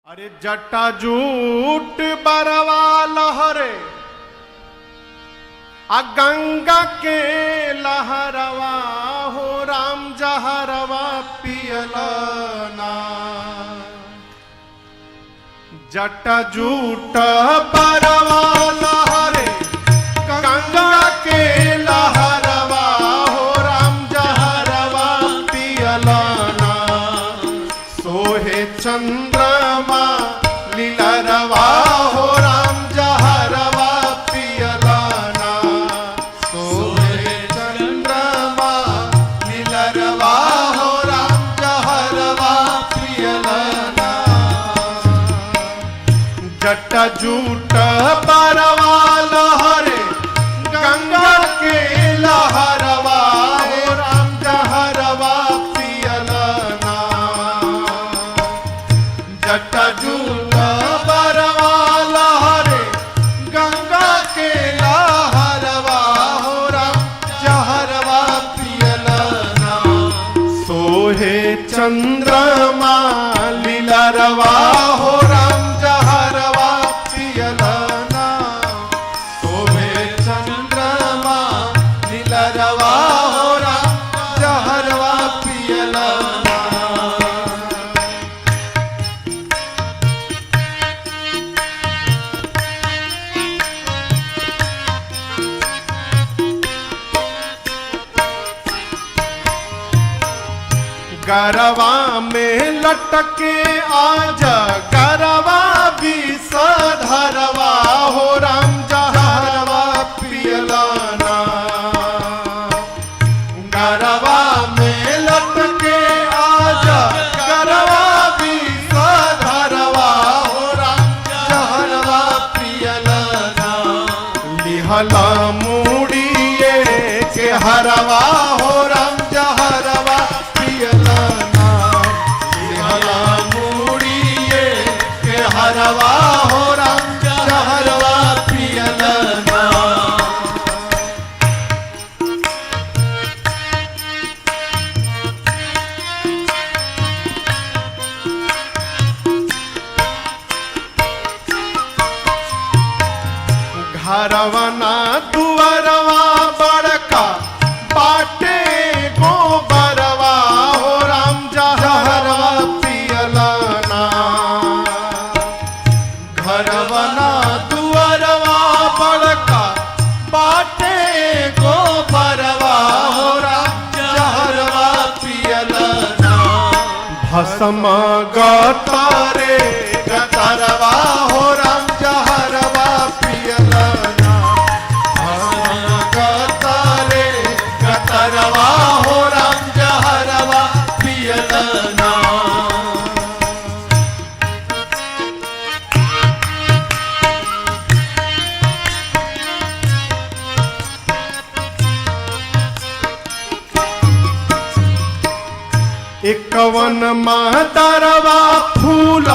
अरे जटा जूट बरवा लहरे आ गंगा के लहरवा हो राम जहरवा पियलना। जटा जूट बरवा लहरे गंगा के लहरवा हो राम जहरवा पियलना। सोहे चंद्रमा लीलरवा हो राम जहरवा पियलना। सोहे चंद्रमा लीलरवा हो राम जहरवा पियलना। जटा जूट बरवा लहरे गंगा के लहरवा हो राम जहरवा पियलना। जटा जूट बरवा लहरे गंगा के लहरवा हो राम जहरवा पियलना। सोहे चंद्रमा लीलरवा हो राम जहरवा पियलना। सोहे चंद्रमा लीलरवा हो राम जहरवा पियलना। गरवा में लटके आज गरवा विषधरवा हो राम जहरवा पियलना। गरवा में लटके आज गरवा विषधरवा हो राम जहरवा पियलना। लिहला मुड़िए के हरवा हो राम जहरवा पियलना। लिहला मुड़िए के हरवा हो राम जहरवा पियलना। घरवना दुअरवा बड़का बाटे गोबरवा हो राम जहरवा पियलना। घरवना दुअरवा बड़का बाटे गोबरवा हो राम जहरवा पियलना। भस्म गतरे गतरवा हो राम जहरवा पियलना। भस्म गतरे गतरवा हो राम जहरवा पियलना। एकवन मातरवा फूल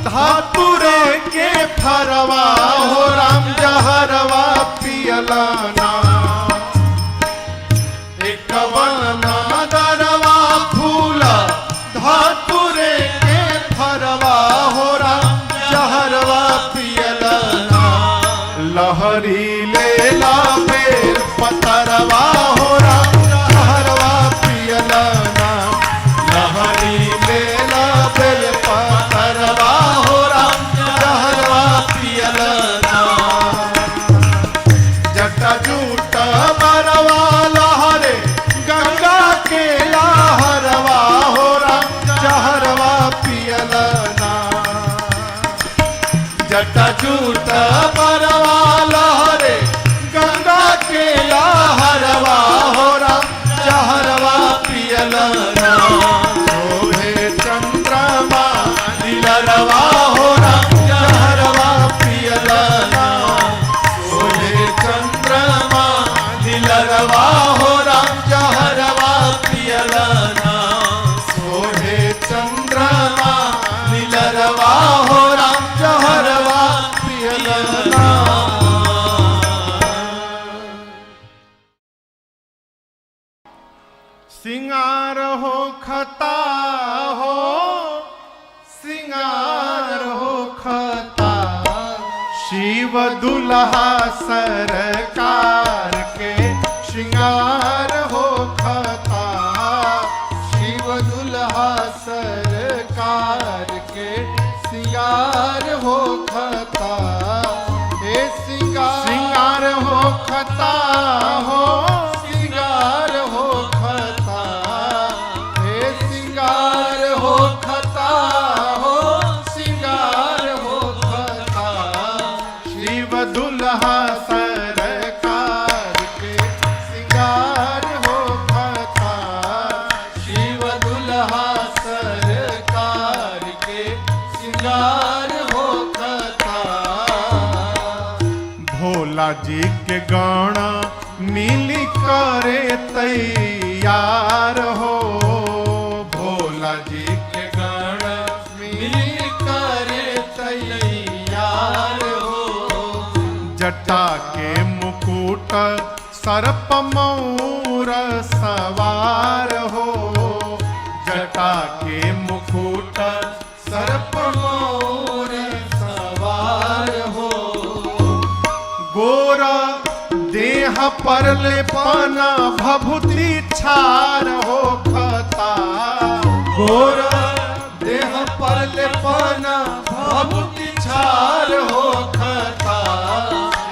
धातुरे के फरवा हो राम जहरवा पियलना। एकवन मातरवा फूल धातुरे के फरवा हो राम जहरवा पियलना। लहरी लेला बेल पतरवा हो राम जहरवा पियलना। लहरी लेला बेल पतरवा हो राम जहरवा पियलना। जटा जूट बरवा लहरे गंगा के लहरवा हो राम जहरवा पियलना। जटा जूट बरवा लहरे गंगा के लहरवा हो राम जहरवा पियलना। सोहे चंद्रमा लीलरवा हो राम जहरवा पियलना। सोहे चंद्रमा लीलरवा हो राम जहरवा पियलना। सोहे चंद्रमा लीलरवा हो राम जहरवा शिव दुल्हा सरकार के श्रृंगार हो खता। शिव दुल्हा सरकार के श्रृंगार हो खता। हे श्रृंगार हो खता हो, श्रृंगार हो खता। हे श्रृंगार हो खता हो, श्रृंगार हो खता। शिव दुल्हा सरकार के श्रृंगार हो खता। शिव दुल्हा सरकार के श्रृंगार हो खता। भोला जी के गाना मिली करे तैयार हो। भोला जी के गाना मिली करे तैयार हो। जटा के मुकुट सर्प मौर सवार हो। जटा के मुकुट सर्प मौर सवार हो। गोरा देह पर लेपना भभूति छार हो खता। गोरा देह पर लेपना भभूति छार हो खता।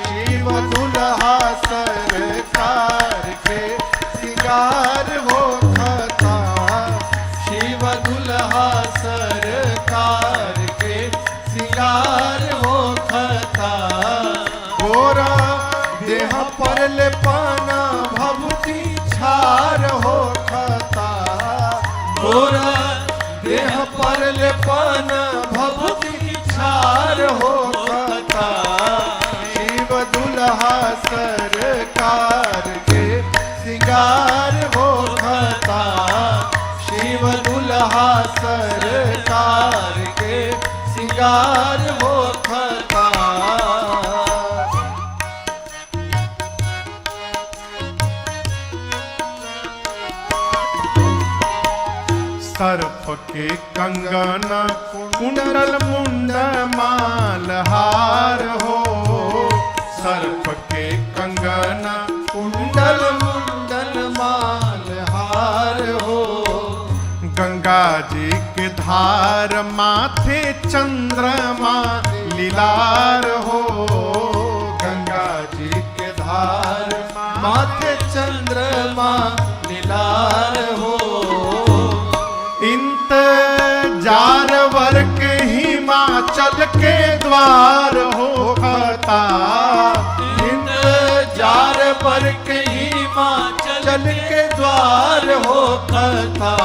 शिव दुल्हा सरकार के श्रृंगार हो खता। शिव दुल्हा सरकार के श्रृंगार हो खता। गोरा देह पर लेपना भभूति छार हो खता। गोरा देह पर लेपना भभूति छार हो खता। शिव दुल्हा सरकार के श्रृंगार हो खता। शिव दुल्हा सरकार के श्रृंगार हो खता। सर्प के कंगन कुंडल मुंड मालहार हो। सर्प के कंगन कुंडल मुंडल मालहार हो। गंगा जी के धार माथे चंद्रमा लीलार हो। गंगा जी के धार माथे चंद्रमा लीलार हो। इंतजार वर्ग हिमाचल के द्वार हो खता। इंतजार वर्ग हिमाचल के द्वार हो खता।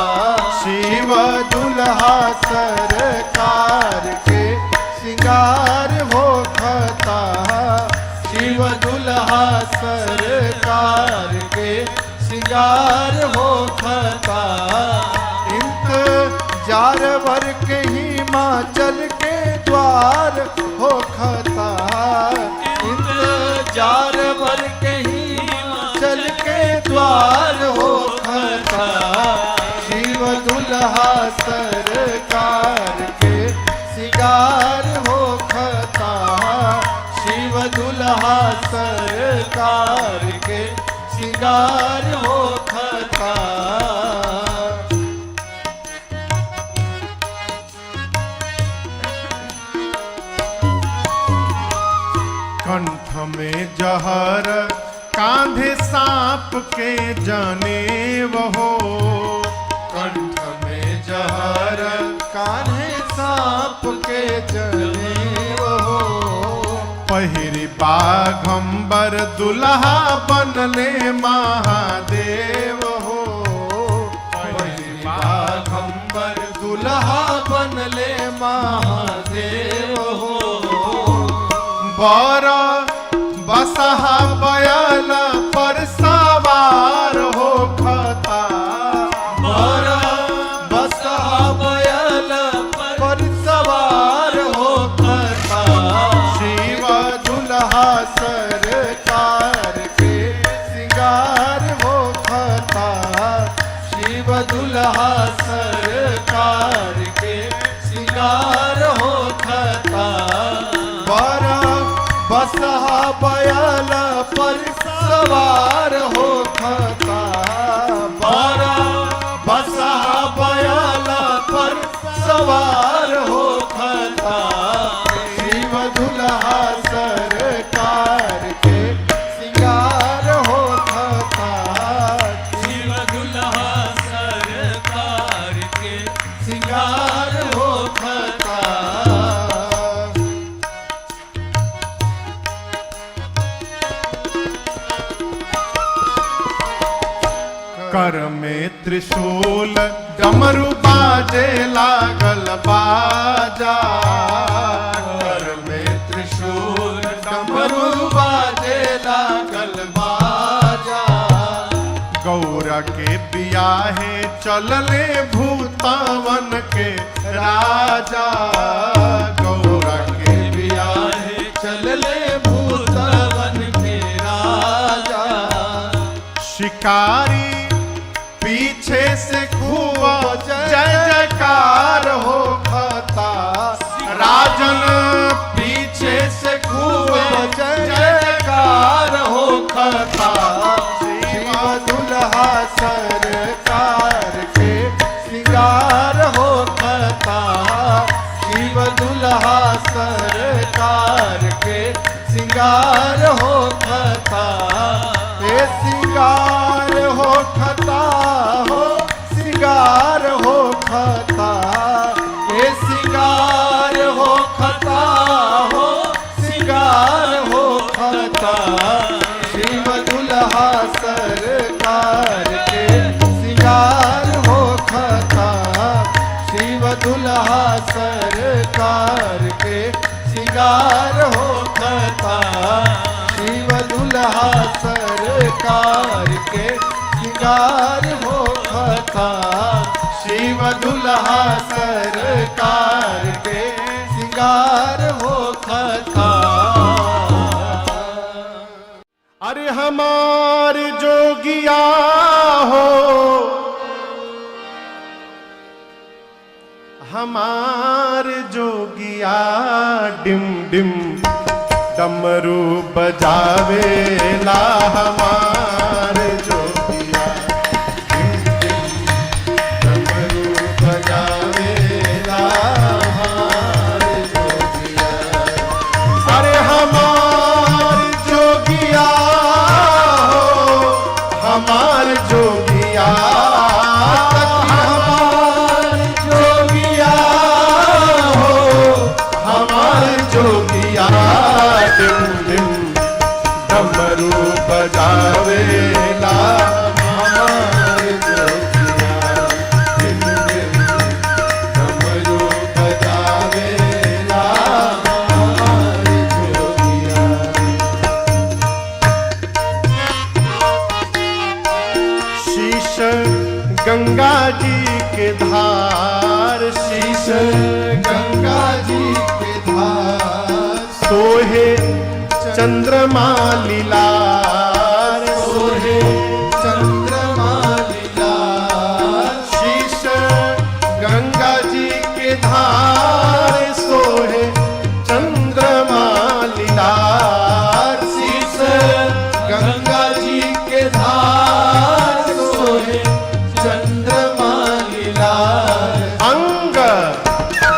शिव दुल्हा सरकार के श्रृंगार हो खता। शिव दुल्हा सरकार के श्रृंगार हो खता। इंतजार वर्ग हिमाचल के द्वार हो खता। इंतजार वर्ग हिमाचल के द्वार हो खता। शिव दुल्हा सरकार के श्रृंगार हो खता। शिव दुल्हा सरकार के श्रृंगार हो खता। कंठ में जहर कांधे सांप के जनेव हो। कंठ में जहर कान्हे सांप के जनेव हो। पहिरी बाघंबर दुल्हा बनले महादेव हो। पहिरी बाघंबर दुल्हा बनले महादेव हो। बर बसहा बैल पर सवार हो खता। बर बसहा बैल पर सवार हो खता। शिव दुल्हा सरकार के श्रृंगार हो खता। शिव दुल्हा सरकार के श्रृंगार हो खता। बर सवार हो खता, बारा बसा बयाला पर सवार हो खता, शिव दुल्हा सरकार के सिंगार हो खता, शिव दुल्हा सरकार के सिंगार हो खता। कर में त्रिशूल डमरू बाजे लागल बाजा, कर में त्रिशूल डमरू बाजे लागल बाजा, गौरा के बियाहे चलले भूतावन के राजा, गौरा के बियाहे चलले भूतवन के राजा, शिकारी पीछे से खूब जय जयकार हो खता, राजन पीछे से खूब जय जयकार हो खता, शिव दुल्हा सरकार के सिंगार हो खता, शिव दुल्हा सरकार के सिंगार हो खता, हे सिंगार हो खता हो, सिंगार हो खता, हे सिंगार हो खता हो, सिंगार हो खता, शिव दुल्हा सरकार के सिंगार हो खता, शिव दुल्हा सरकार के सिंगार हो खता, शिव दुल्हा सरकार के सिंगार हो खता, शिव दुल्हा सरकार के सिंगार हो खता। अरे हमार जोगिया हो, हमार जोगिया डिम डिम डमरू बजावेला, हमार जोगिया डिम डिम डमरू बजावेला, हमार जोगिया। अरे हमार जोगिया हो, हमार जोगिया, हमार जोगिया हो, हमार जोगिया डिम डिम डमरू बजावेला, हमार जोगिया डिम डिम डमरू बजावेला, हमार जोगिया। शीश गंगा जी के धार, शीश गंगा जी के धार, सोहे चंद्रमा लीलार, सोहे चंद्रमा लीलार, शीश गंगा जी के धार, सोहे चंद्रमा लीलार, शीश गंगा जी के धार, सोहे चंद्रमा लीलार, अंग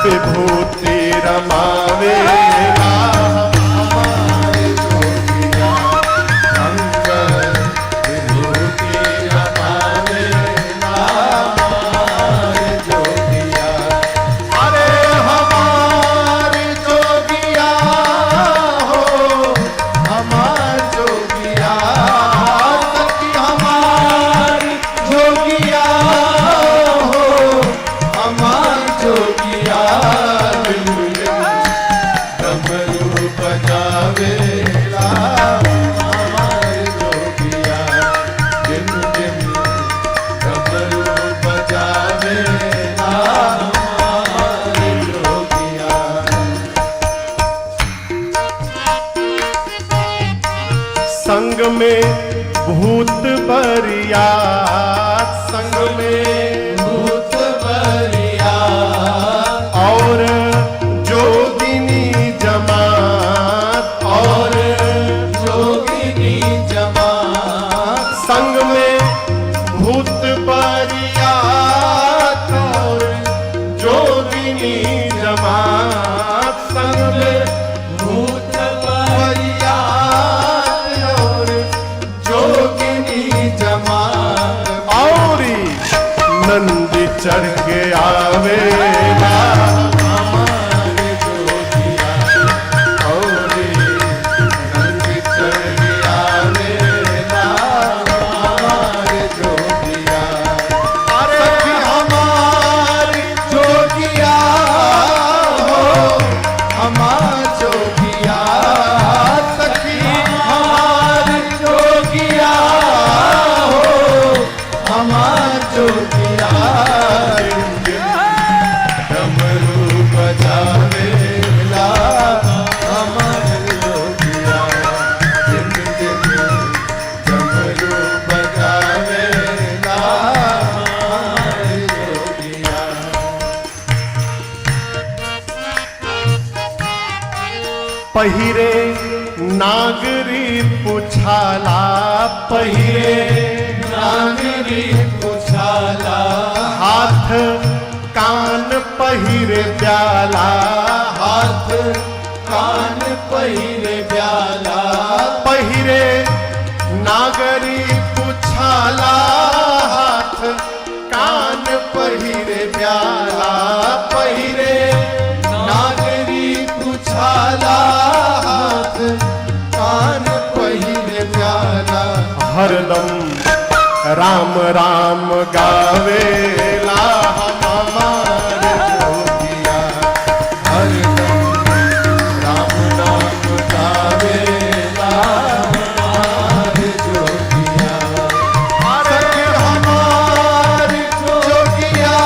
विभूति रमावेला, हमार जोगिया अंग विभूति रमावेला, हमार जोगिया। अरे हमार जोगिया हो, हमार जोगिया, सखी हमार जोगिया हो, हमार जोगिया, डमरू बजावेला, हमार जोगिया डिम डिम डमरू बजावेला, हमार जोगिया। संग में भूत बरियात, संग में भूत बरिया और जोगिनी जमात, और जोगिनी जमात, पहिरे नागरी पुछाला, पहिरे नागरी पुछाला, हाथ कान पहिरे ब्याला, हाथ कान पहिरे ब्याला, पहिरे नागरी पुछाला, हाथ कान पहिरे ब्याला, पहिरे नागरी पुछाला, हाथ कान पहिरे ब्याला, हरदम राम राम गावेला हमार जोगिया, हरदम राम नाम गावेला हमार जोगिया, सखी हमार जोगिया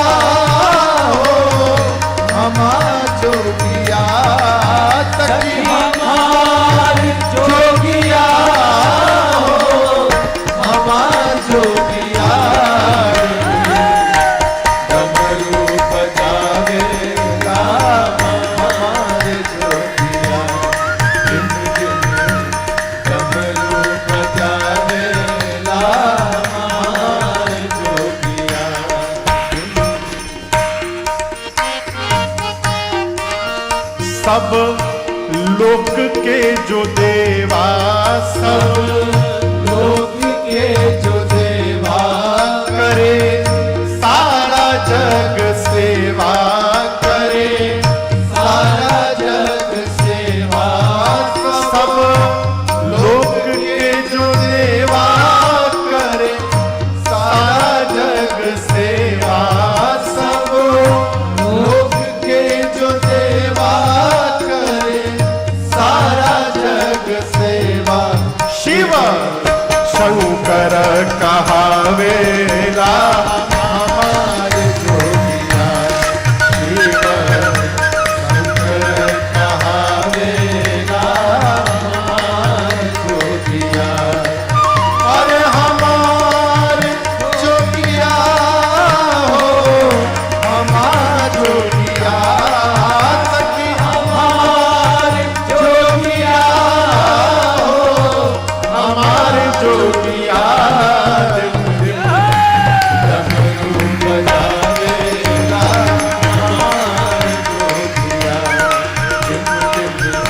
हो, हमार जोगिया, सखी हमार जोगिया हो, हमार जोगिया, डमरू बजावेला हमार जोगिया, झुम झुम डमरू बजावेला हमार जोगिया, सब लोक के जो देवा, सब लोक के जो देवा, करे सारा जग सेवा, करे सारा जग सेवा, सब लोक के जो देवा, करे सारा जग सेवा, सब लोक के जो देवा, करे सारा जग सेवा, शिव शंकर कहावेला हमार जोगिया, शिव शंकर कहावेला हमार जोगिया, अरे हमार जोगिया हो, हमार जोगिया, सखी हमार जोगिया हो, हमारे जोगिया, डमरू बजावेला हमार जोगिया, झुम झुम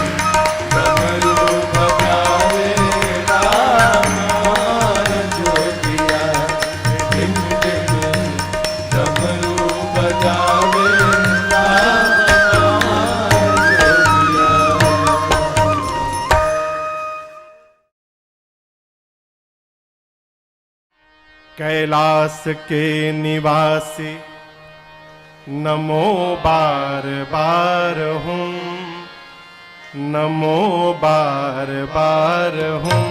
डमरू बजावेला हमार जोगिया, झुम झुम डमरू बजावेला हमार जोगिया। कैलाश के निवासी नमो बार बार हूँ, नमो बार बार हूँ,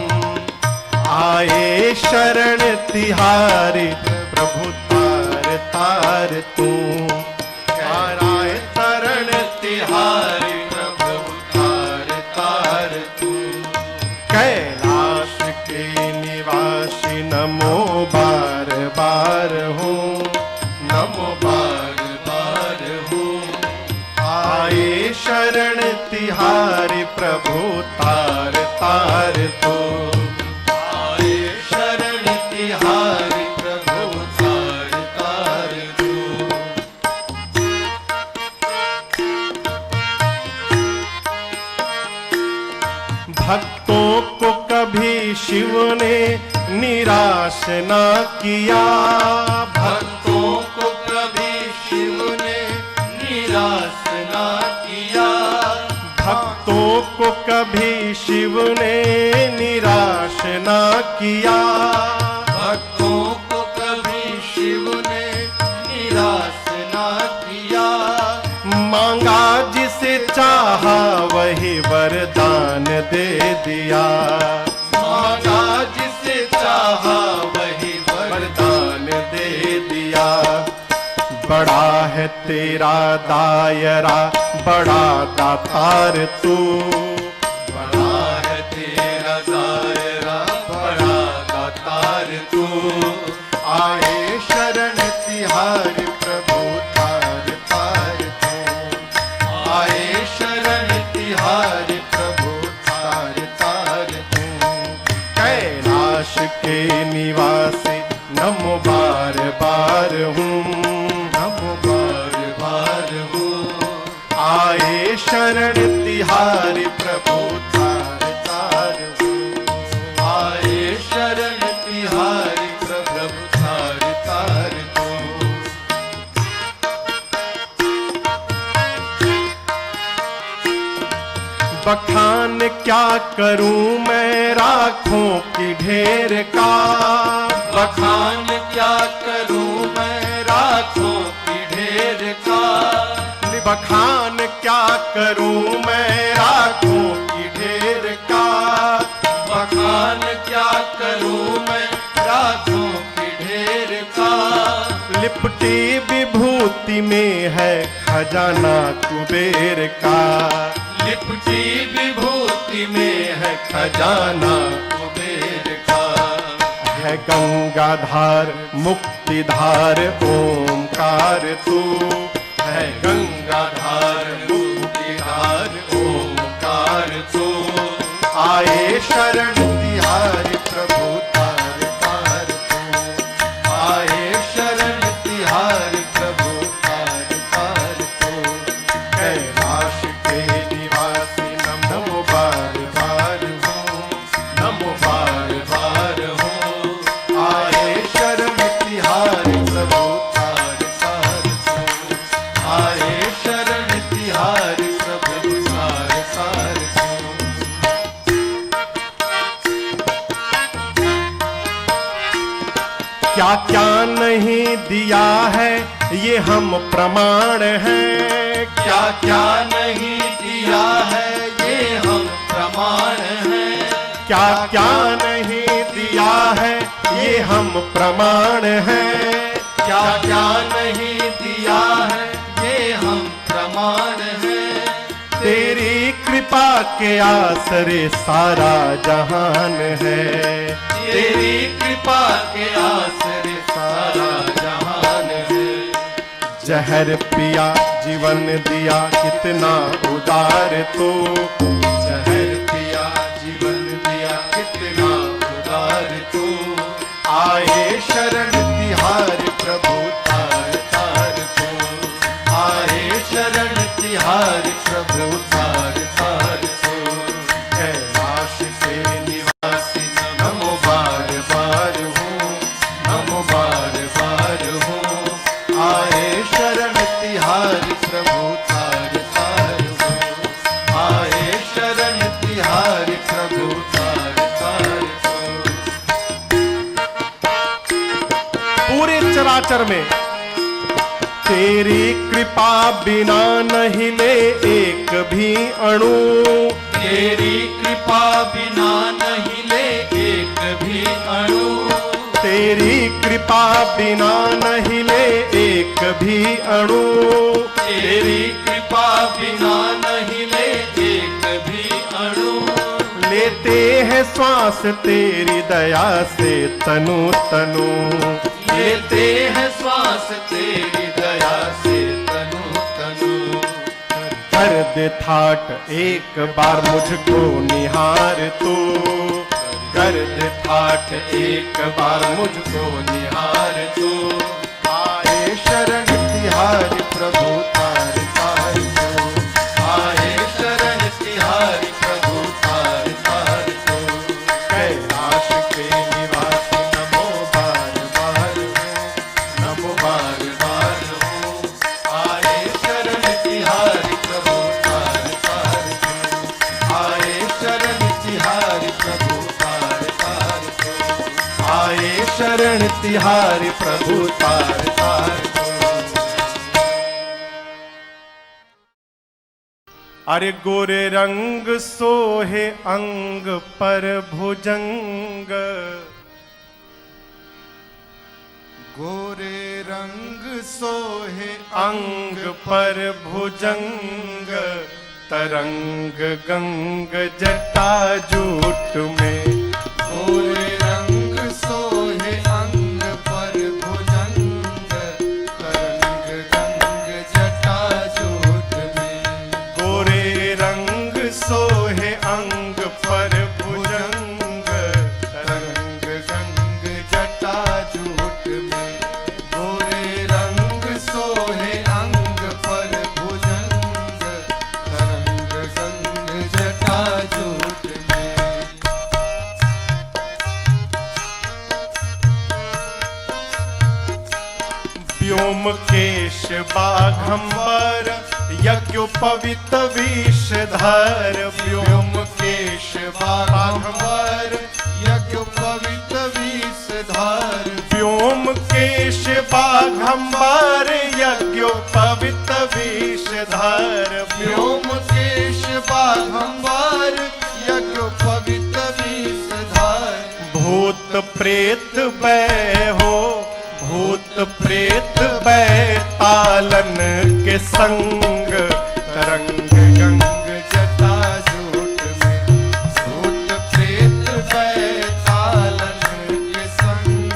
आए शरण तिहारी प्रभु तार तार तू, आए शरण तिहारी प्रभु तार तार तू, कैलाश के निवासी नमो बार बार हूँ, नमो बार बार हूँ, आए शरण तिहारी प्रभु तार तार तू, आए शरण तिहारी प्रभु तार तार तू। भक्तों को कभी शिव ने निराश ना किया, भक्तों को कभी शिव ने निराश ना किया, भक्तों को कभी शिव ने निराश ना किया, भक्तों को कभी शिव ने निराश ना किया, मांगा जिसे चाहा वही वरदान दे दिया, मांगा जिसे चाहा वही वरदान दे दिया। बड़ा है तेरा दायरा, बड़ा दातार तू, बड़ा है तेरा दायरा, बड़ा दातार तू, आए शरण तिहारी प्रभु तार तार तू, आए शरण तिहारी प्रभु के निवासी नमो बार बार हूँ, नमो बार बार हूँ। आए शरण तिहारी प्रभु तार तार हूँ, आए शरण तिहारी प्रभु तार तार हूँ। बखान क्या करूं मैं राखों की ढेर का, बखान क्या करूं मैं राखों की ढेर का, बखान क्या करूं मैं राखों की ढेर का, बखान क्या करूं मैं राखों की ढेर का। लिपटी विभूति में है खजाना कुबेर का, लिपटी विभूति में है खजाना कुबेर का। है गंगाधार मुक्तिधार ओमकार तू, है गंगाधार मुक्तिधार ओमकार तू। आए शरण तिहारी प्रभु तार तार तू, आए शरण तिहारी प्रभु तार तार तू। कैलाश के निवासी नमो बार बार हूँ, नमो बार बार हूँ। आए शरण तिहारी प्रभु तार तार तू। आए शरण तिहारी प्रभु तार तार तू। क्या क्या नहीं दिया है ये हम प्रमाण हैं, क्या क्या नहीं दिया है ये हम प्रमाण हैं। क्या क्या नहीं दिया है ये हम प्रमाण हैं, क्या क्या नहीं दिया है ये हम प्रमाण हैं। तेरी कृपा के आसरे सारा जहान है, तेरी कृपा के आसरे सारा जहान है। जहर पिया जीवन दिया कितना उदार तू, जहर पिया जीवन दिया कितना उदार तू। आए शरण तिहारी प्रभु तार तार तू, आए शरण तिहारी प्रभु तार तार तू। कैलाश के निवासी नमो बार बार हूँ, नमो बार बार हूँ। आए शरण तिहारी प्रभु तार तार हूँ। आए शरण तिहारी प्रभु तार तार हूँ। पूरे चराचर में तेरी कृपा बिना न हिले एक भी अणु, तेरी कृपा बिना नहीं ले एक भी अणु। तेरी कृपा बिना न हिले एक भी अणु, तेरी कृपा बिना नहीं ले एक भी अणु। लेते हैं श्वास तेरी दया से तनु तनु, लेते हैं श्वास तेरी दया से तनु तनु। दर्द ठाट एक बार मुझको निहार तू, गर्द ठाठ एक बार मुझको निहार तू। आए शरण तिहारी प्रभु तार तार तू, आए शरण तिहारी प्रभु तार तार तू। कैलाश के निवासी नमो बार बार हूँ, नमो बार बार हूँ। आए शरण तिहारी प्रभु तार तार तू। आए शरण तिहारी प्रभु तार तार तू। आए शरण तिहारी प्रभु तार तार तू। अरे गोरे रंग सोहे अंग पर भुजंग, गोरे रंग सोहे अंग पर भुजंग, तरंग गंग जटा जूट में, गोरे रंग सोहे अंग पर भुजंग, तरंग गंग जटा जूट में। गोरे रंग सोहे अंग पर भुजंग, तरंग गंग व्योमकेश बाघंबर यज्ञोपवीत विषधर। व्योमकेश बाघंबर यज्ञोपवीत विषधर। व्योमकेश बाघंबर यज्ञोपवीत विषधर। व्योमकेश बाघंबर यज्ञोपवीत विषधर। भूत प्रेत वै हो, भूत प्रेत बैतालन के संग तरंग गंग जटा जूट में। भूत प्रेत बैतालन के संग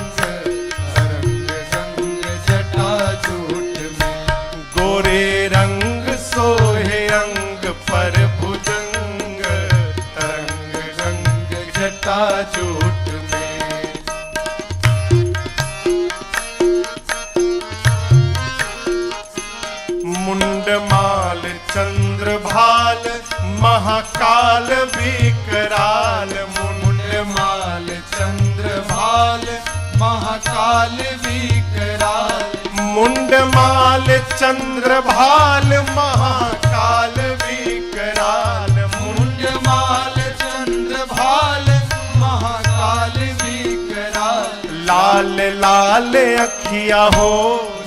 तरंग गंग जटा जूट में। गोरे रंग सोहे अंग पर भुजंग तरंग गंग जटा जूट में। मुंडमाल चंद्रभाल महाकाल विकराल। मुंडमाल चंद्रभाल महाकाल विकराल। मुंडमाल चंद्रभाल महाकाल विकराल। मुंडमाल चंद्रभाल महाकाल विकराल। लाल लाल अखिया हो,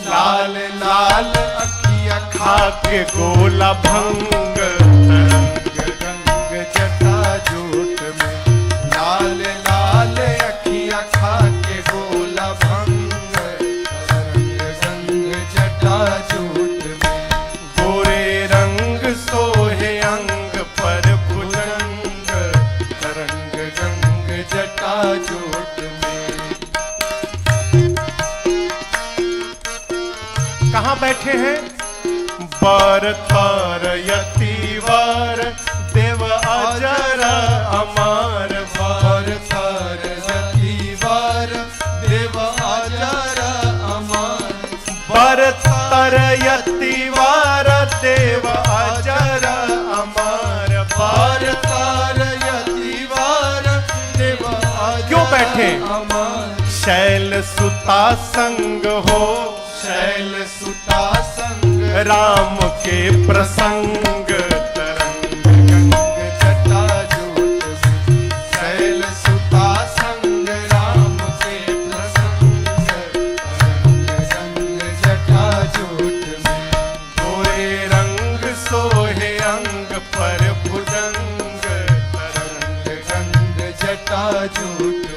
लाल लाल अखिया खाके गोला भंग तरंग गंग जटा जूट में। लाल लाल अखिया खाके गोला भंग तरंग गंग जटा जूट में। गोरे रंग सोहे अंग पर भुजंग तरंग गंग जटा जूट में। कहाँ बैठे हैं? बर तर यतिवर देव अजर अमर। बर तर यतिवर देव अजर अमर। बर तर यतिवर देव अजर अमर। बर तर यतिवर देव अजर क्यों बैठे? अमर। शैल सुता संग हो, शैल सुता संग राम के प्रसंग तरंग गंग जटा जूट में। शैल सुता संग राम के प्रसंग तरंग गंग जटा जूट में। गोरे रंग सोहे अंग पर भुजंग तरंग गंग जटा जूट में।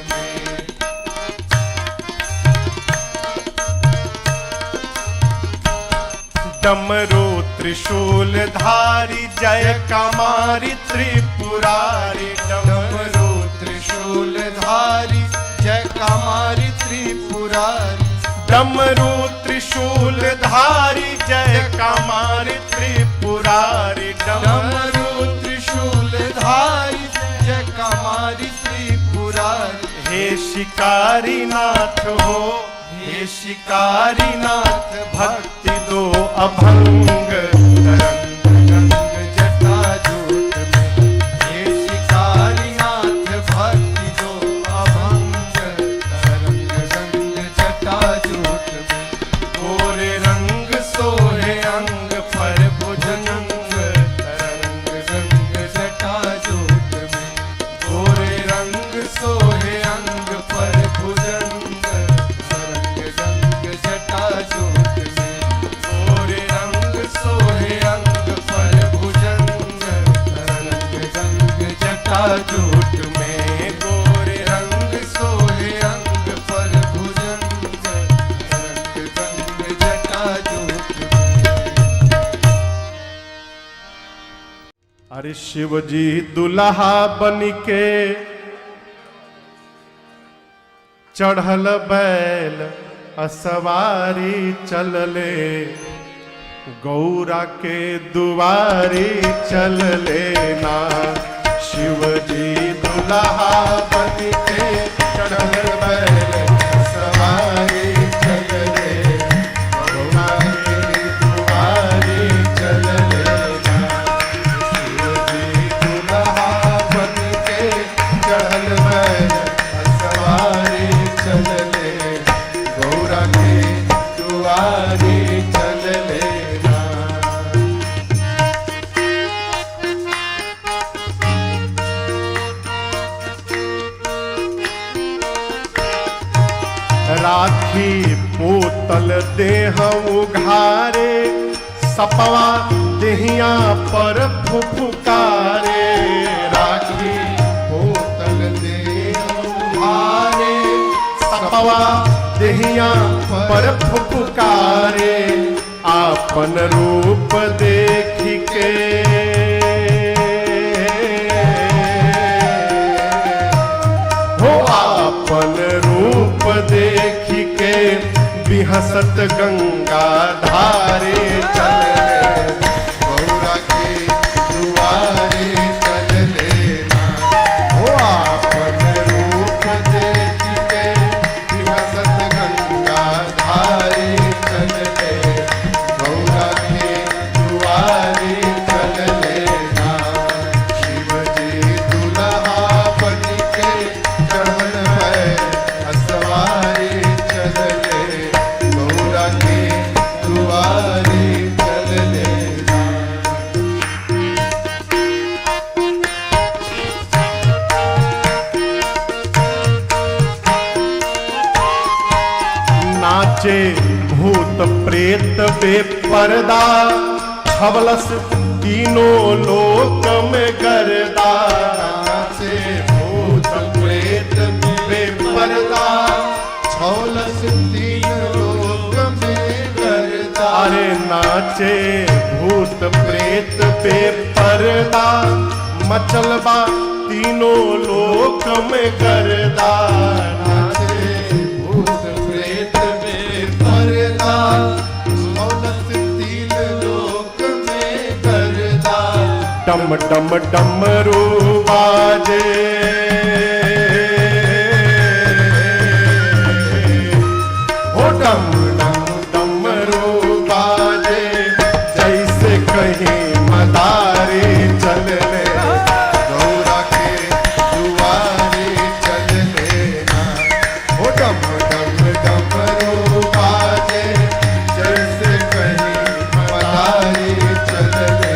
डमरू त्रिशूल धारी जय कमारी त्रिपुरारी। डमरू त्रिशूल धारी जय कमारी त्रिपुरारी। डमरू त्रिशूल धारी जय कमारी त्रिपुरारी। डमरू त्रिशूल धारी जय कमारी त्रिपुरारी। हे शिकारी नाथ हो, हे शिकारी नाथ भक्ति दो अभंग तरंग गंग जटा जूट में। हे शिकारी नाथ भक्ति दो अभंग तरंग गंग जटा जूट में। गोरे रंग सोहे अंग पर भुजंग तरंग गंग जटा जूट में। गोरे रंग सोहे अंग पर भुजंग तरंग गंग जटा जूट में। गोरे रंग सोहे अंग पर भुजंग तरंग गंग जटा जूट में। गोरे रंग सोहे अंग पर भुजंग तरंग गंग जटा जूट में। अरे शिव जी दुल्हा बनिके चढ़ल बैल असवारी चलले। गौरा के दुआरी चलले ना। शिव जी दुल्हा बनिके चढ़ल बैल असवारी चलले। गौरा के दुआरी चलले ना। शिव जी दुल्हा बनके चढ़ल बैल असवारी चलले। गौरा के दुआरी राखी बोतल देह उघारे, सपवा देहिया पर फुफुकारे। राखी बोतल दे उघारे, सपवा देहिया पर फुफुकारे। आपन रूप देख के हो, आपन रूप देख के बिहसत गंगा धारे चले। गौरा के दुआरे चल लेना, हो आपन रूप देख के बिहसत गंगा धारे चल ले। गौरा के दुआरे चल लेना, शिव जी दुल्हा बन के चढ़न है असवारे चल ले। गौरा के दुआरे चल लेना। नाचे भूत प्रेत बेपर्दा, छवलस तीनों लोक में गर्दा। नाचे भूत प्रेत बेपर्दा, छौलस तीन लोक में गर्दा। अरे नाचे भूत प्रेत बेपर्दा, मचलबा तीनों लोक में गर्दा। नाचे भूत प्रेत बेपर्दा, छौलस तीन लोक में गर्दा। डम डम डमरू बाजे, हो डम डम डमरू बाजे, जैसे कहीं मदारी चलने। गौरा के दुआरे चल लेना, हो डम डम डमरू बाजे, जैसे कहीं मदारी चल ले।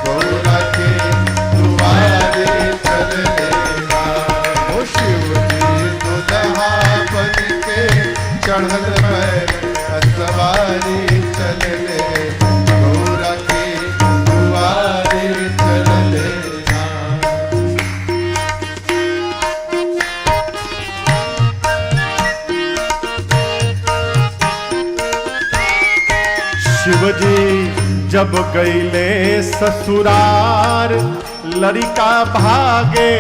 गौरा के दुआरे चल लेना, ओ शिव जी दुल्हा बन के चढ़ल पैर असवारी चल ले। गौरा के दुआरे चल लेना। शिवजी जब गईले ससुरार, लड़का भागे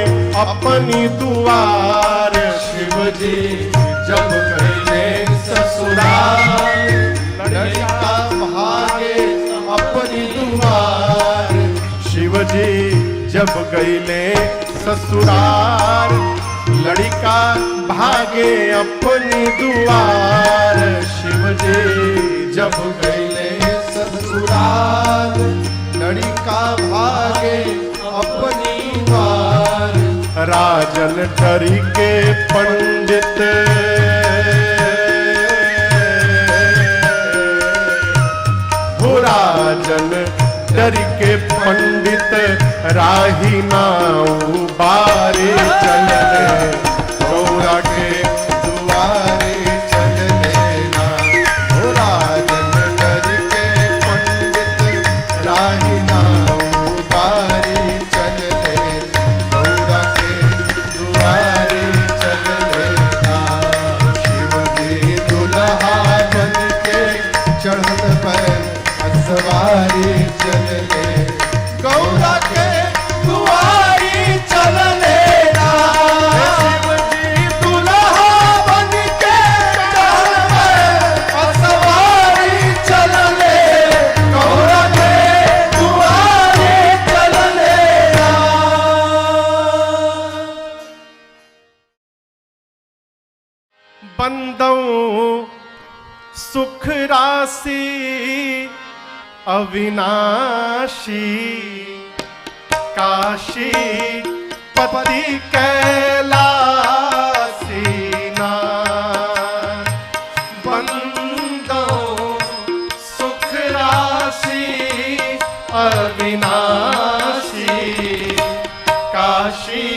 अपनी दुआर। शिवजी जब गए ससुराल, लड़का भागे अपनी दुआर। शिवजी जब गईले ससुरार, लड़का भागे अपनी दुआर। शिवजी जब गए ससुराल, लड़का भागे अपनी दुआर। राजन डरी के पंडित, हो राजन डरी के पंडित, राही नाऊ बारे चलने। गौरा के दुआरे चल लेना, ओ राजन डर के पंडित, राही नाऊ बारी चल ले। गौरा के दुआरे चल लेना, शिव जी दुल्हा बन के चढ़ल पैर असवारी चल ले। गौरा के दुआरी चल लेना, शिवजी दुल्हा बन के चढ़ल पैर असवारी चल ले। गौरा के दुआरे चल लेना। बंदों सुख राशि अविनाशी, काशी पति कैलासी नाथ। बंदों सुख राशि अविनाशी, काशी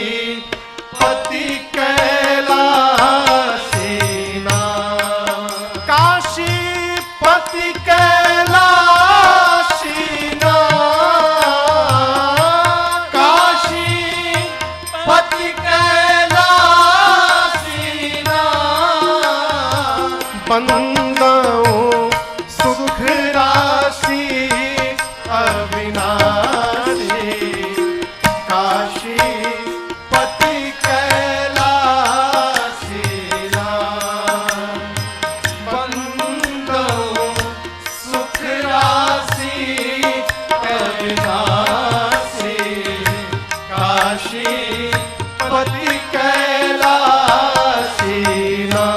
पति कैलासी नाथ। बंदाऊं सुख राशि अविनाशी, काशी पति कैलासी राम। बंदो सुख राशि अविनाशी, काशी पति कैलासी राम।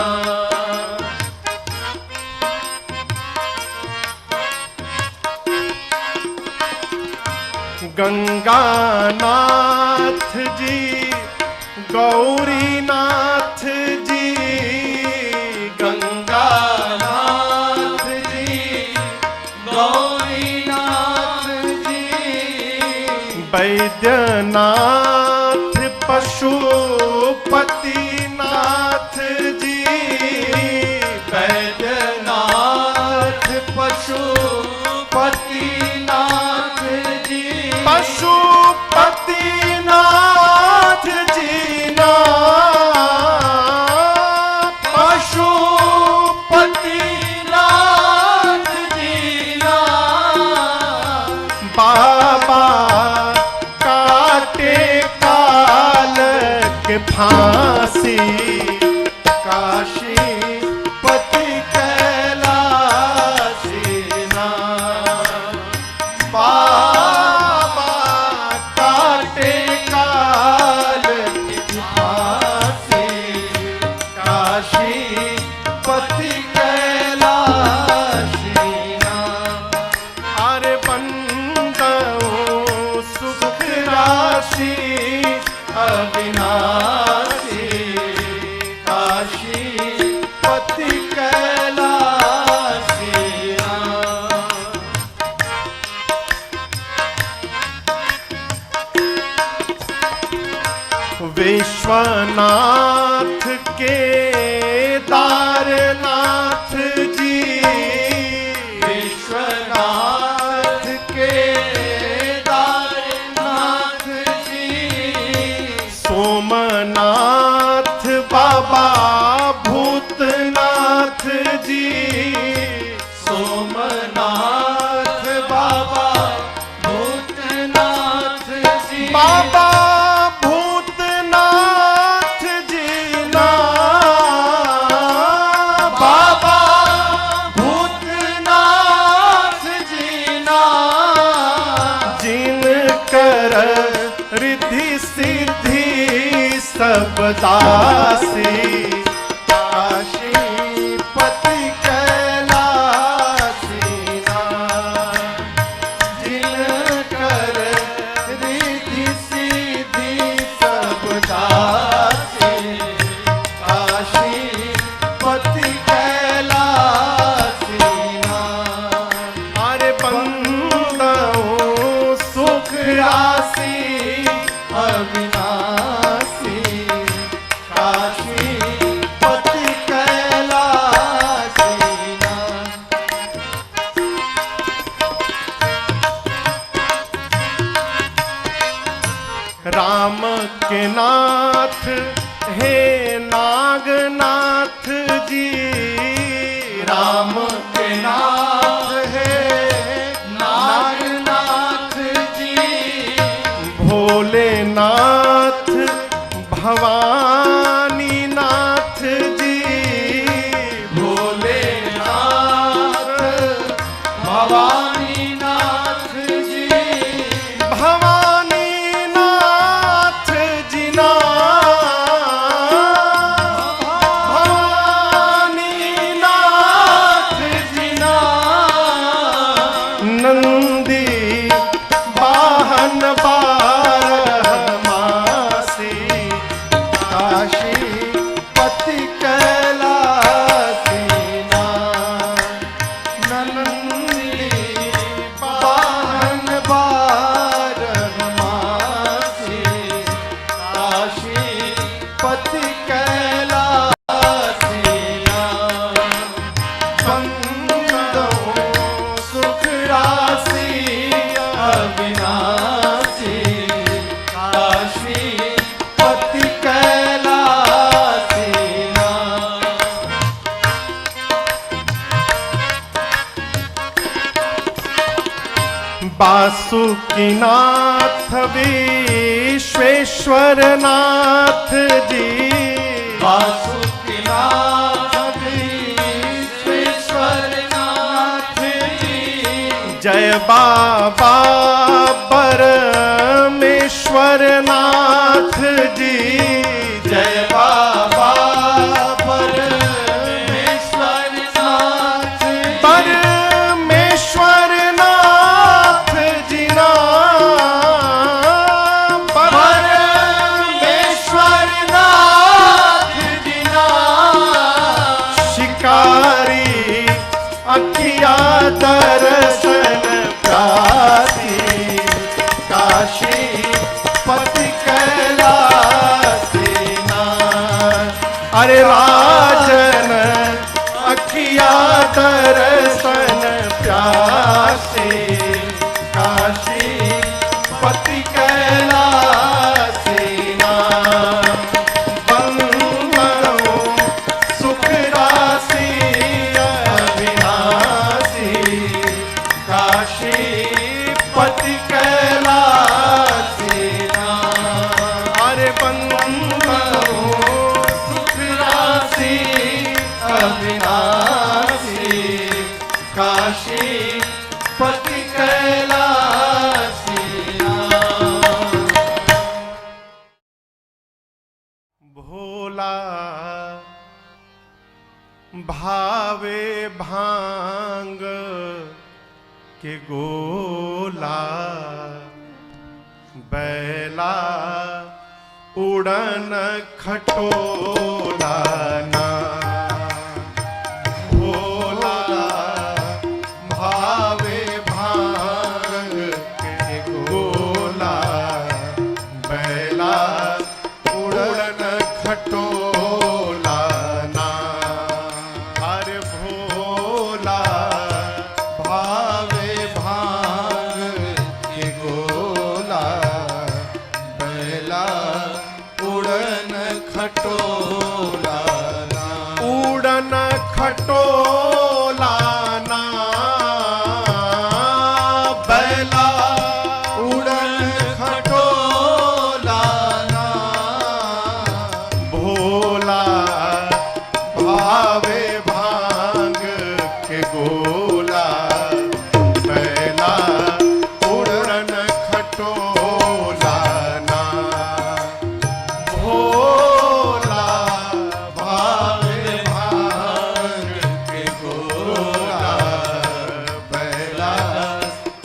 गंगानाथ जी, गौरीनाथ जी, गंगानाथ जी, गौरीनाथ जी, वैद्यनाथ पशुपतिनाथ जी, वैद्यनाथ पशुपतिनाथ जी, पशुपतिनाथ जी ना, पशुपतिनाथ जी ना। बाबा काटे काल के फांसी, काशी पति कैलासी नाम। बाबा काटे काल की फांसी, काशी पति कैलासी नाम। अरे बंदाऊं सुख राशि अविनाशी, काशी पति कैलासी राम। विश्वनाथ केदारनाथ जी, विश्वनाथ केदारनाथ जी, सोमनाथ बाबा भूतनाथ जी, सोमनाथ बाबा भूतनाथ जी, बाबा भूतनाथ जी ना, बाबा भूतनाथ जी ना। जिनकर रिद्धि सिद्धि सब दासी, काशी पति कैलासी नाम। जिनकर रिद्धि सिद्धि सब दासी, काशी पति कैलासी नाम। अरे बंदाऊं सुख राशि अविनाशी, काशी पति कैलासी नाम। राम के नाथ हे नागनाथ जी, राम के नाथ है नागनाथ जी, भोलेनाथ भवानीनाथ जी, भोलेनाथ भवानीनाथ जी, भवानीनाथ जी ना, भवानीनाथ जी ना। नंदी वाहन बारह मासी, वासुकीनाथ विश्वेश्वर नाथ जी, वासुकीनाथ विश्वेश्वर नाथ जी, जय बाबा परमेश्वर नाथ जी, जय बाबा परमेश्वर नाथ जी, परमेश्वर नाथ जी नाम, परमेश्वर नाथ जी नाम, शिकारी अखिया दर्शन प्यासी, काशी पति कैलासी नाथ। अरे राजन अखिया दर्शन प्यासी, काशी पति कैलासी नाथ। बंदो सुख राशि अविनाशी, काशी पति कैलासी नाथ। अरे बंदो सुख राशि अविनाशी, काशी पति कैलासी नाथ। भोला भावे भांग के गोला, बैला उड़न खटोला ना। भोला भावे भांग के गोला, बैला उड़न खटोला ना। अरे भोला भावे भांग के गोला, बैला उड़न खटोला ना, उड़न खटोला ना, बैला उड़न खटोला ना। भोला भावे भांग के गोला, बैला उड़न खटोला ना। भोला भावे भांग के गोला, बैला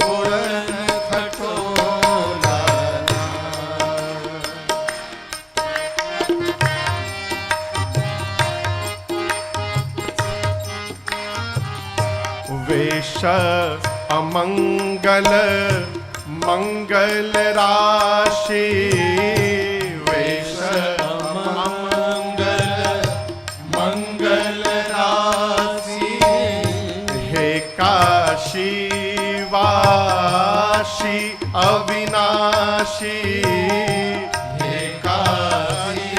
उड़न खटोला ना। वेश अमंगल मंगल राशि, वेश मंगल मंगल राशि, हे काशी वासी अविनाशी, हे काशी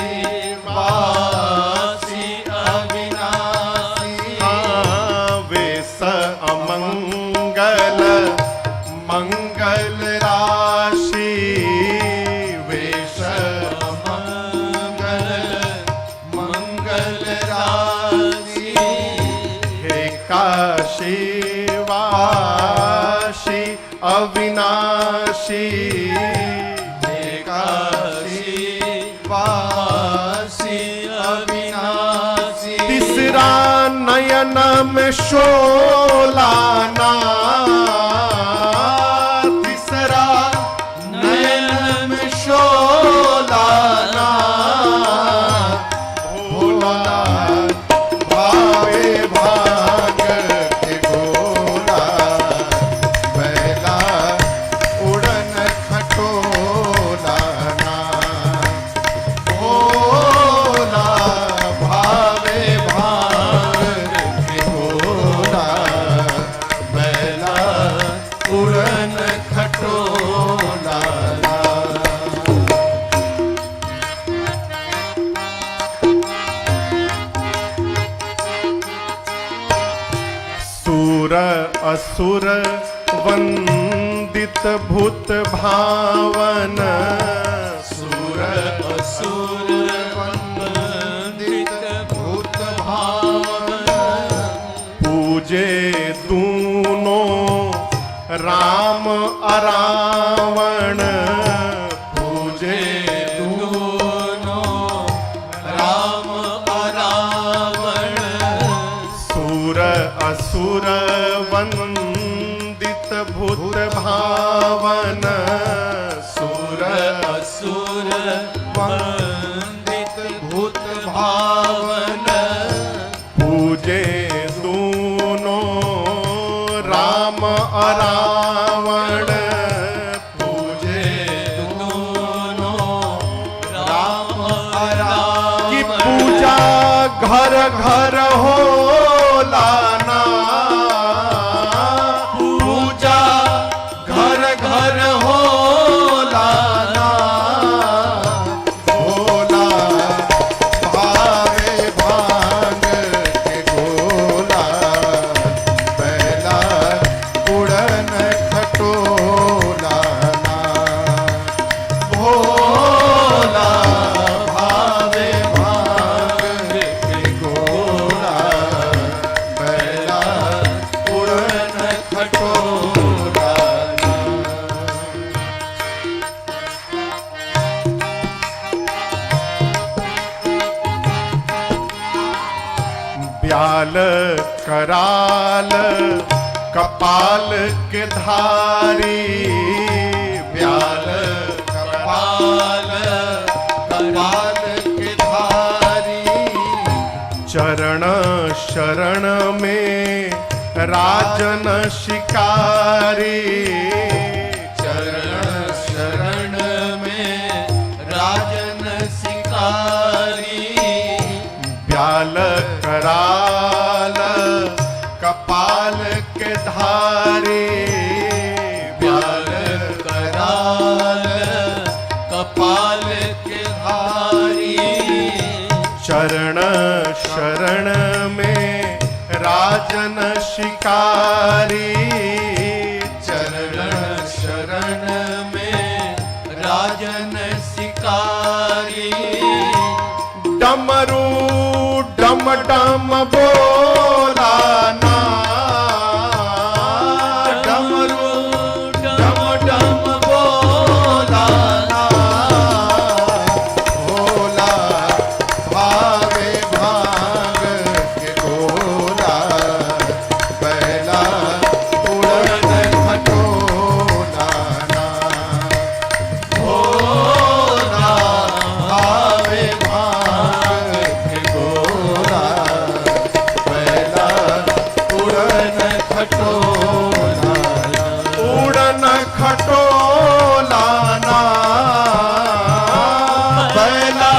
वासी अविनाशी, वेश अमंगल मंगल राशि, वेश मंगल मंगल राशि, हे काशी वासी अविनाशी, हे काशी वासी अविनाशी, तीसरा नयन में शोलाना, तीसरा नयन में शोलाना। भोला भावे भांग के गोला, बैला उड़न खटोला ना। भोला भावे भांग के गोला, बैला उड़न खटोला ना। सूर असुर वंदित भूत भावन सुर असुर वंदित भूत भावन पूजे दूनों राम अरावण पूजे दोनों राम अरावण सुर असुर वंदित भूत भावन सुर असुर वंदित भूत भावन पूजे दूनों राम अरावण पूजे दोनों राम अरावण की पूजा घर घर हो लाना पूजा घर घर हो लाना भोला भावे भांग के गोला पहला उड़न खटोलाना भोला भावे भांग के गोला पहला उड़न खटोलाना ब्याल कराल कपाल के धारी ब्याल कपाल कपाल के धारी चरण शरण में राजन शिकारी चरण शरण में राजन शिकारी ब्याल कराल कपाल के धारी ब्याल कराल कपाल के धारी चरण शरण में राजन शिकारी चरण शरण में राजन शिकारी डमरू डम डम बोलाना डमरू डम डम बोलाना भोला भावे भांग के गोला पहला उड़न खटोलाना भोला भावे भांग के गोला पहला उड़न खटोलाना उड़न खटोलाना पहला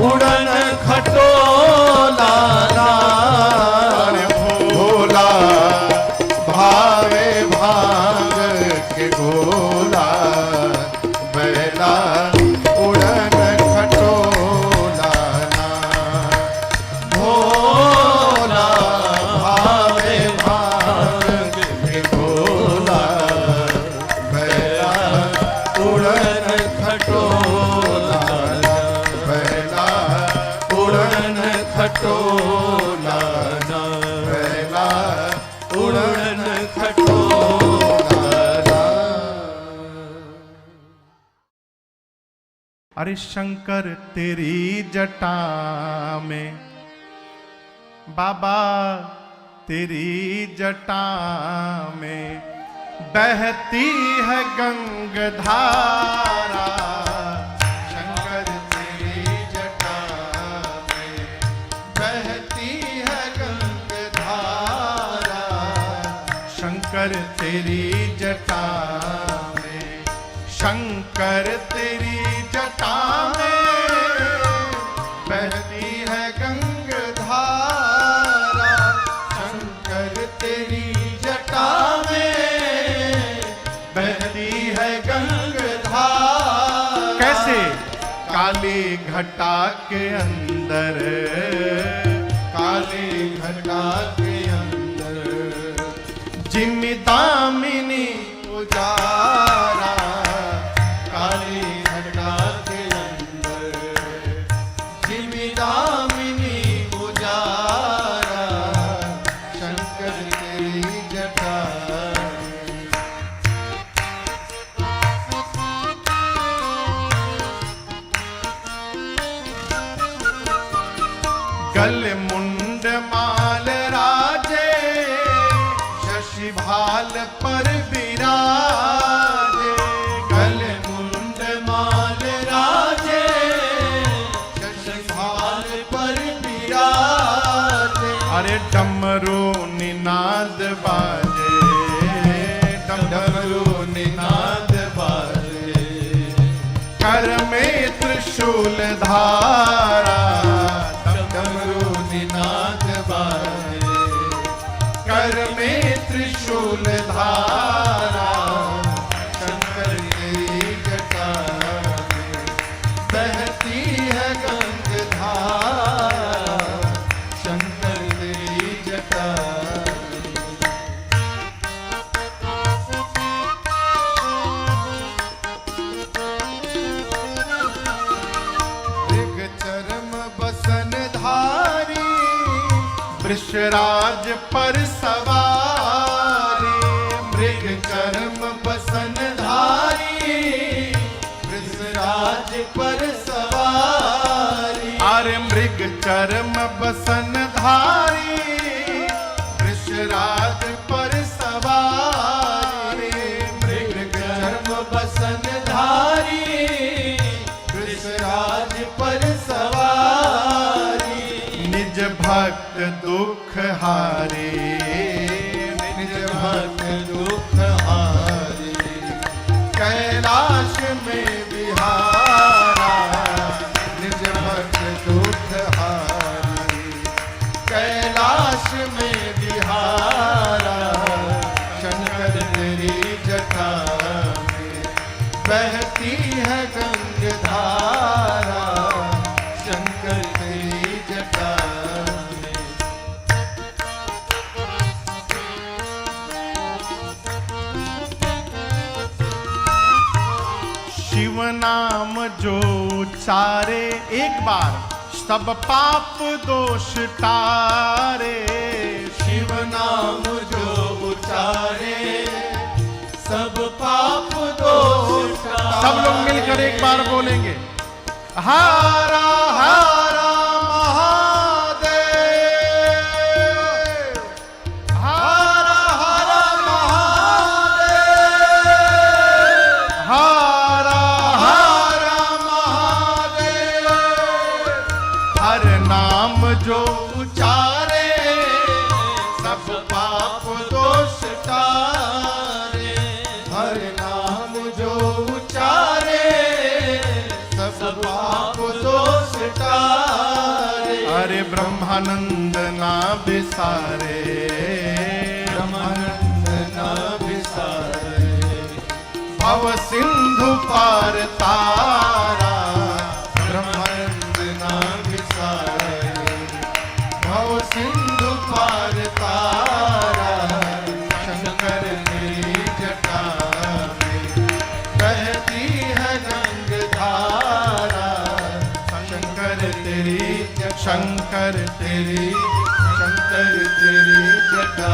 उड़न खटोलाना भोला भावे भांग के गोला पहला उड़न खटोलाना भोला भावे भांग के गोला पहला उड़न खटोलाना पहला उड़न खटोलाना पहला उड़न खटोलाना अरे शंकर तेरी जटा में बाबा तेरी जटा में बहती है गंगधारा शंकर तेरी जटा में बहती है गंगधारा शंकर तेरी जटा में शंकर तेरी जटा में बहती है गंगधारा शंकर तेरी जटा में बहती है गंगधारा कैसे काली घटा के अंदर काली घटा के अंदर जिम्मी दामिनी उजाला डमरू निनाद बाजे, डमरू निनाद बाजे, कर में त्रिशूल धारा, डमरू निनाद बाजे, कर में त्रिशूल धारा। शंकर तेरी जटा में बहती है गंगाधारा, शंकर तेरी जटा में। मृग चरम बसन धारी, वृषराज पर सवारी, मृग चरम बसन धारी, वृषराज पर सवारी। अरे मृग चरम बसन धारी, वृषराज पर सवारी, मृग चरम बसन धारी, वृषराज पर सवारी। निज भक्त दुख हारे, निज भक्त दुख हारी, कैलाश में बिहारा, निज भक्त दुख हारी, कैलाश में बिहारा। शंकर तेरी जटा में बहती है गंगाधारा, शंकर तेरी जटा में। शिव नाम जो उचारे, एक बार सब पाप दोष टारे। शिव नाम जो उचारे, सब पाप दोष टारे। सब लोग मिलकर एक बार बोलेंगे, हारा हारा महादेव, हारा हारा महादेव, हारा हारा महादेव। हर नाम जो उचारे, सब पाप दोष टारे। हर नाम जो उचारे, सब पाप दोष टारे। अरे ब्रह्मानंद ना बिसारे, ब्रह्मानंद ना बिसारे। भव सिंधु पार तारा, ब्रह्मानंद ना बिसारे। भव सिंधु पार तारा, शंकर तेरी जटा में बहती है गंगाधारा। शंकर तेरी शंकर तेरी शंकर तेरी जटा